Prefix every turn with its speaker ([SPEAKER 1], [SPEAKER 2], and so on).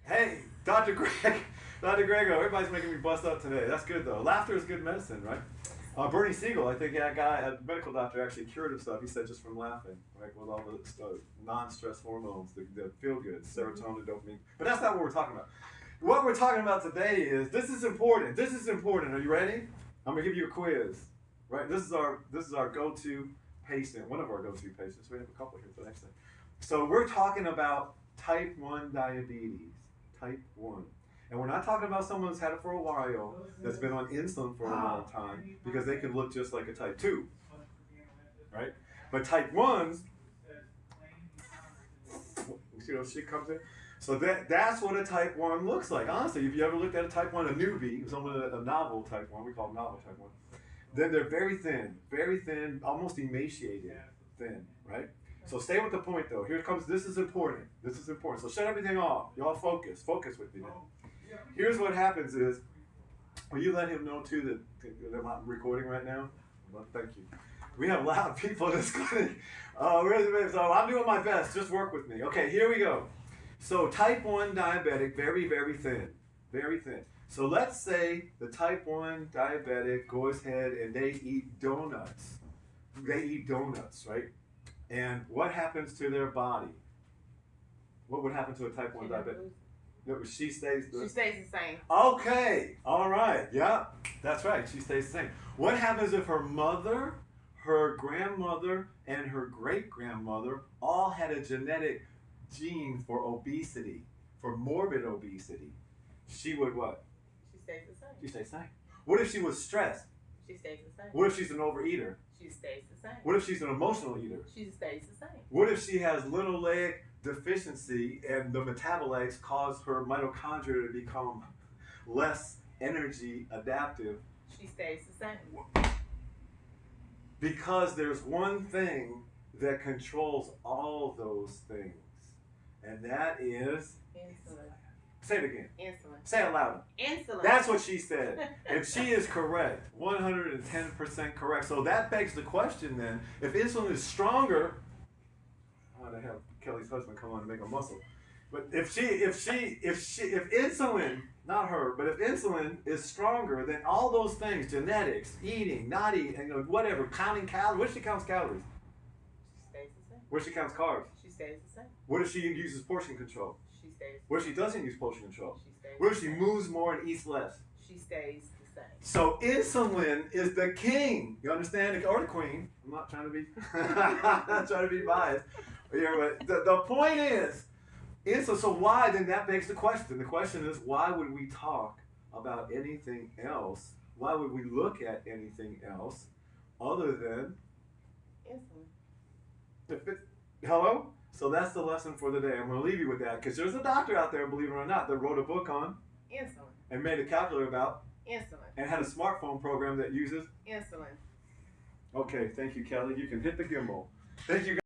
[SPEAKER 1] Hey, Dr. Greg, Dr. Grego, everybody's making me bust up today. That's good though. Laughter is good medicine, right? Bernie Siegel, I think that guy, a medical doctor, actually cured himself. He said just from laughing, right, with all the non-stress hormones, the feel good, serotonin, dopamine. But that's not what we're talking about. What we're talking about today is this is important. This is important. Are you ready? I'm gonna give you a quiz, right? This is our go-to patient, one of our go-to patients. We have a couple here for next time. So we're talking about type 1 diabetes. Type 1. And we're not talking about someone who's had it for a while, that's been on insulin for a long time, because they can look just like a type 2, right? But type 1s, you see those shit comes in? So that's what a type 1 looks like. Honestly, if you ever looked at a type 1, a newbie, someone a novel type 1, we call them novel type 1, then they're very thin, almost emaciated thin, right? So stay with the point though. Here comes, this is important. This is important. So shut everything off. Y'all focus with me now. Here's what happens is, will you let him know too that I'm recording right now? Well, thank you. We have a lot of people in this clinic. So I'm doing my best. Just work with me. Okay, here we go. So type 1 diabetic, very, very thin. Very thin. So let's say the type 1 diabetic goes ahead and they eat donuts. They eat donuts, right? And what happens to their body? What would happen to a type 1 diabetic? No, she stays the
[SPEAKER 2] same.
[SPEAKER 1] Okay, all right, yeah, that's right, she stays the same. What happens if her mother, her grandmother, and her great-grandmother all had a genetic gene for obesity, for morbid obesity? She would what?
[SPEAKER 2] She stays the same.
[SPEAKER 1] She stays the same. What if she was stressed?
[SPEAKER 2] She stays the same.
[SPEAKER 1] What if she's an overeater?
[SPEAKER 2] She stays the same.
[SPEAKER 1] What if she's an emotional eater?
[SPEAKER 2] She stays the same.
[SPEAKER 1] What if she has little leg deficiency and the metabolites cause her mitochondria to become less energy adaptive?
[SPEAKER 2] She stays the same.
[SPEAKER 1] Because there's one thing that controls all those things, and that is
[SPEAKER 2] Insulin.
[SPEAKER 1] Say it again.
[SPEAKER 2] Insulin.
[SPEAKER 1] Say it louder.
[SPEAKER 2] Insulin.
[SPEAKER 1] That's what she said. And she is correct. 110% correct. So that begs the question then, if insulin is stronger, I want to have Kelly's husband come on and make a muscle. But if insulin, not her, but if insulin is stronger, then all those things, genetics, eating, not eating, whatever, counting calories, what if she counts calories?
[SPEAKER 2] She stays the same.
[SPEAKER 1] What if she counts carbs?
[SPEAKER 2] She stays the same.
[SPEAKER 1] What if she uses portion control?
[SPEAKER 2] She stays.
[SPEAKER 1] What if she doesn't use portion control?
[SPEAKER 2] She stays.
[SPEAKER 1] What if she moves more and eats less?
[SPEAKER 2] She stays the same.
[SPEAKER 1] So insulin is the king. You understand? Or the queen. I'm not trying to be not trying to be biased. But the point is, insulin. So why? Then that begs the question. The question is, why would we talk about anything else? Why would we look at anything else other than
[SPEAKER 2] insulin?
[SPEAKER 1] Hello? So that's the lesson for the day. I'm going to leave you with that because there's a doctor out there, believe it or not, that wrote a book on
[SPEAKER 2] insulin
[SPEAKER 1] and made a calculator about
[SPEAKER 2] insulin
[SPEAKER 1] and had a smartphone program that uses
[SPEAKER 2] insulin.
[SPEAKER 1] Okay, thank you, Kelly. You can hit the gimbal. Thank you, guys.